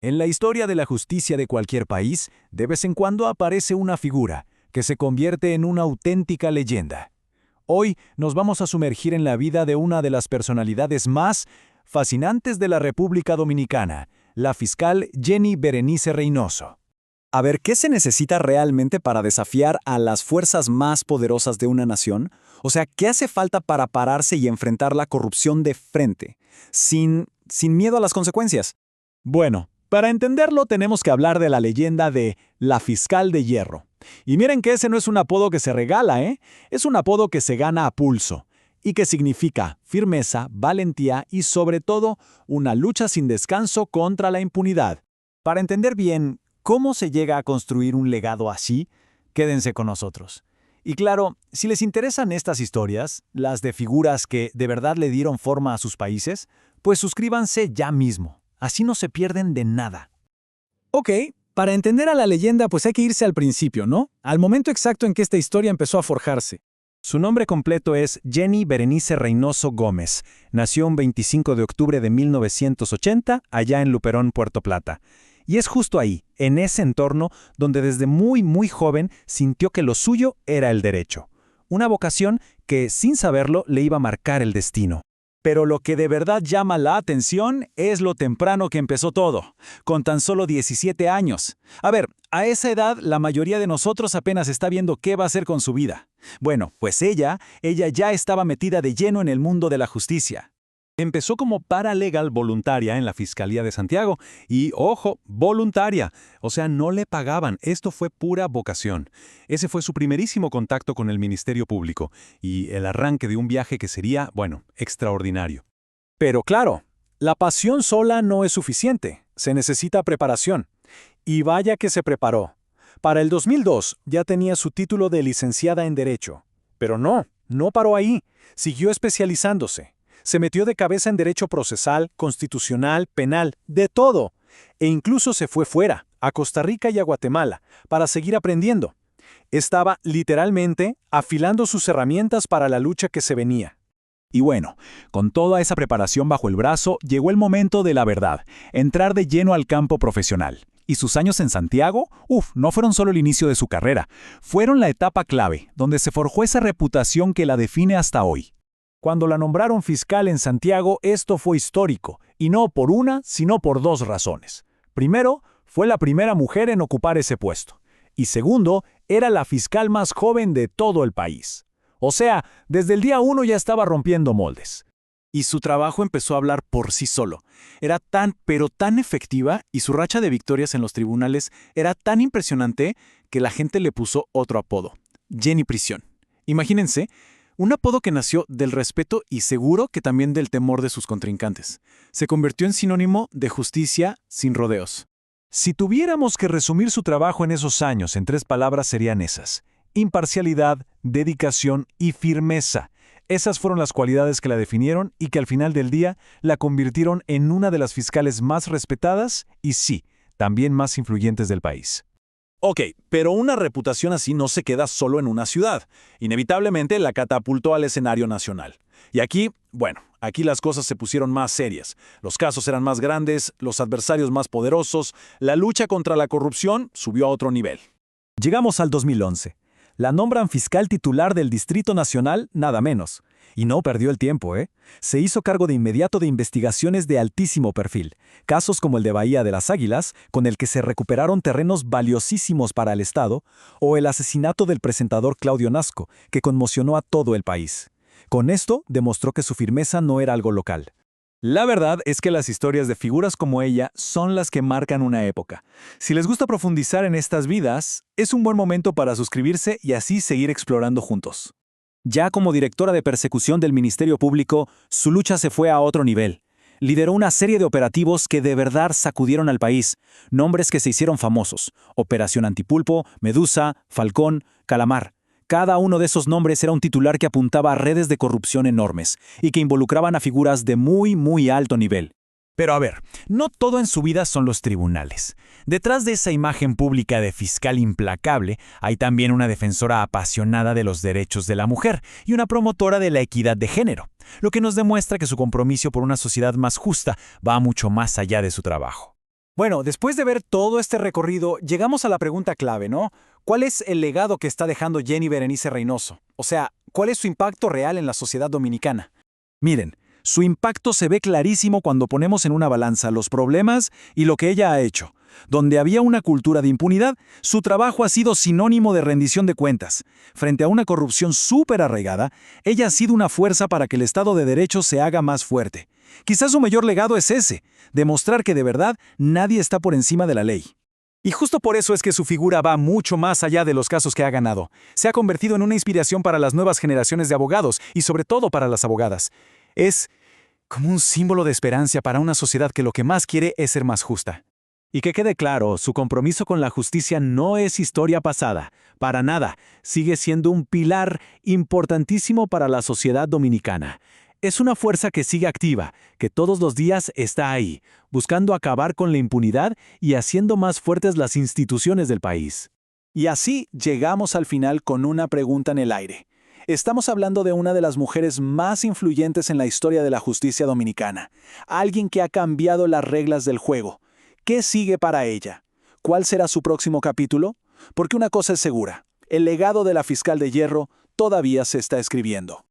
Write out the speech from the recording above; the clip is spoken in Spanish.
En la historia de la justicia de cualquier país, de vez en cuando aparece una figura que se convierte en una auténtica leyenda. Hoy nos vamos a sumergir en la vida de una de las personalidades más fascinantes de la República Dominicana, la fiscal Jenny Berenice Reynoso. A ver, ¿qué se necesita realmente para desafiar a las fuerzas más poderosas de una nación? O sea, ¿qué hace falta para pararse y enfrentar la corrupción de frente, sin miedo a las consecuencias? Bueno, para entenderlo tenemos que hablar de la leyenda de la fiscal de hierro. Y miren que ese no es un apodo que se regala, ¿eh? Es un apodo que se gana a pulso y que significa firmeza, valentía y sobre todo una lucha sin descanso contra la impunidad. Para entender bien cómo se llega a construir un legado así, quédense con nosotros. Y claro, si les interesan estas historias, las de figuras que de verdad le dieron forma a sus países, pues suscríbanse ya mismo. Así no se pierden de nada. Ok, para entender a la leyenda pues hay que irse al principio, ¿no? Al momento exacto en que esta historia empezó a forjarse. Su nombre completo es Jenny Berenice Reynoso Gómez. Nació un 25 de octubre de 1980, allá en Luperón, Puerto Plata. Y es justo ahí, en ese entorno, donde desde muy joven sintió que lo suyo era el derecho. Una vocación que, sin saberlo, le iba a marcar el destino. Pero lo que de verdad llama la atención es lo temprano que empezó todo, con tan solo 17 años. A ver, a esa edad la mayoría de nosotros apenas está viendo qué va a hacer con su vida. Bueno, pues ella ya estaba metida de lleno en el mundo de la justicia. Empezó como paralegal voluntaria en la Fiscalía de Santiago y, ojo, voluntaria, o sea, no le pagaban, esto fue pura vocación. Ese fue su primerísimo contacto con el Ministerio Público y el arranque de un viaje que sería, bueno, extraordinario. Pero claro, la pasión sola no es suficiente, se necesita preparación. Y vaya que se preparó. Para el 2002 ya tenía su título de licenciada en Derecho. Pero no paró ahí, siguió especializándose. Se metió de cabeza en derecho procesal, constitucional, penal, de todo. E incluso se fue fuera, a Costa Rica y a Guatemala, para seguir aprendiendo. Estaba, literalmente, afilando sus herramientas para la lucha que se venía. Y bueno, con toda esa preparación bajo el brazo, llegó el momento de la verdad, entrar de lleno al campo profesional. Y sus años en Santiago, no fueron solo el inicio de su carrera, fueron la etapa clave, donde se forjó esa reputación que la define hasta hoy. Cuando la nombraron fiscal en Santiago, esto fue histórico, y no por una, sino por dos razones. Primero, fue la primera mujer en ocupar ese puesto. Y segundo, era la fiscal más joven de todo el país. O sea, desde el día 1 ya estaba rompiendo moldes. Y su trabajo empezó a hablar por sí solo. Era pero tan efectiva y su racha de victorias en los tribunales era tan impresionante que la gente le puso otro apodo, Jenny Prisión. Imagínense, un apodo que nació del respeto y seguro que también del temor de sus contrincantes. Se convirtió en sinónimo de justicia sin rodeos. Si tuviéramos que resumir su trabajo en esos años en 3 palabras serían esas: imparcialidad, dedicación y firmeza. Esas fueron las cualidades que la definieron y que al final del día la convirtieron en una de las fiscales más respetadas y sí, también más influyentes del país. Ok, pero una reputación así no se queda solo en una ciudad. Inevitablemente la catapultó al escenario nacional. Y aquí las cosas se pusieron más serias. Los casos eran más grandes, los adversarios más poderosos, la lucha contra la corrupción subió a otro nivel. Llegamos al 2011. La nombran fiscal titular del Distrito Nacional, nada menos. Y no perdió el tiempo, ¿eh? Se hizo cargo de inmediato de investigaciones de altísimo perfil. Casos como el de Bahía de las Águilas, con el que se recuperaron terrenos valiosísimos para el Estado, o el asesinato del presentador Claudio Nasco, que conmocionó a todo el país. Con esto demostró que su firmeza no era algo local. La verdad es que las historias de figuras como ella son las que marcan una época. Si les gusta profundizar en estas vidas, es un buen momento para suscribirse y así seguir explorando juntos. Ya como directora de persecución del Ministerio Público, su lucha se fue a otro nivel. Lideró una serie de operativos que de verdad sacudieron al país, nombres que se hicieron famosos: Operación Antipulpo, Medusa, Falcón, Calamar. Cada uno de esos nombres era un titular que apuntaba a redes de corrupción enormes y que involucraban a figuras de muy alto nivel. Pero a ver, no todo en su vida son los tribunales. Detrás de esa imagen pública de fiscal implacable, hay también una defensora apasionada de los derechos de la mujer y una promotora de la equidad de género, lo que nos demuestra que su compromiso por una sociedad más justa va mucho más allá de su trabajo. Bueno, después de ver todo este recorrido, llegamos a la pregunta clave, ¿no? ¿Cuál es el legado que está dejando Jenny Berenice Reynoso? O sea, ¿cuál es su impacto real en la sociedad dominicana? Miren, su impacto se ve clarísimo cuando ponemos en una balanza los problemas y lo que ella ha hecho. Donde había una cultura de impunidad, su trabajo ha sido sinónimo de rendición de cuentas. Frente a una corrupción súper arraigada, ella ha sido una fuerza para que el Estado de Derecho se haga más fuerte. Quizás su mayor legado es ese, demostrar que de verdad nadie está por encima de la ley. Y justo por eso es que su figura va mucho más allá de los casos que ha ganado. Se ha convertido en una inspiración para las nuevas generaciones de abogados y sobre todo para las abogadas. Es como un símbolo de esperanza para una sociedad que lo que más quiere es ser más justa. Y que quede claro, su compromiso con la justicia no es historia pasada. Para nada, sigue siendo un pilar importantísimo para la sociedad dominicana. Es una fuerza que sigue activa, que todos los días está ahí, buscando acabar con la impunidad y haciendo más fuertes las instituciones del país. Y así llegamos al final con una pregunta en el aire. Estamos hablando de una de las mujeres más influyentes en la historia de la justicia dominicana, alguien que ha cambiado las reglas del juego. ¿Qué sigue para ella? ¿Cuál será su próximo capítulo? Porque una cosa es segura, el legado de la fiscal de hierro todavía se está escribiendo.